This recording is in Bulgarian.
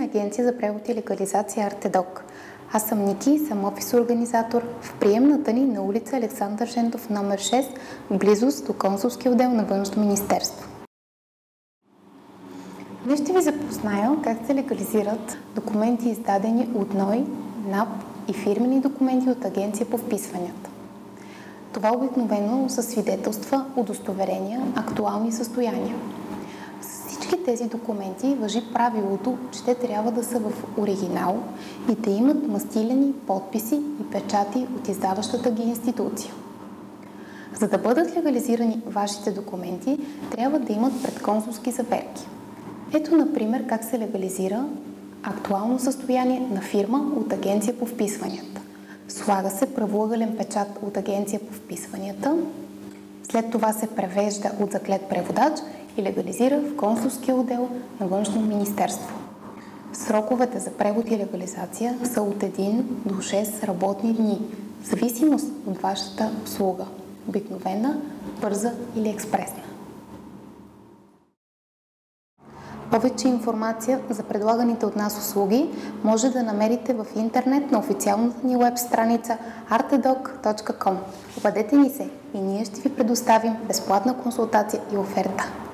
агенция за превод и легализация Артедок. Аз съм Ники и съм офис организатор в приемната ни на улица Александър Жендов номер 6, в близост до консулския отдел на Външно министерство. Днес ще ви запозная как се легализират документи, издадени от НОИ, НАП и фирмени документи от Агенция по вписванията. Това обикновено са свидетелства, удостоверения, актуални състояния. С всички тези документи важи правилото, че те трябва да са в оригинал и да имат мастилени подписи и печати от издаващата ги институция. За да бъдат легализирани вашите документи, трябва да имат предконсулски заверки. Ето, например, как се легализира актуално състояние на фирма от Агенция по вписванията. Слага се правоъгълен печат от Агенция по вписванията, след това се превежда от заклет преводач и легализира в консулския отдел на Външно министерство. Сроковете за превод и легализация са от 1 до 6 работни дни, в зависимост от вашата услуга – обикновена, бърза или експресна. Повече информация за предлаганите от нас услуги може да намерите в интернет на официалната ни веб страница artedoc.com. Обадете ни се и ние ще ви предоставим безплатна консултация и оферта.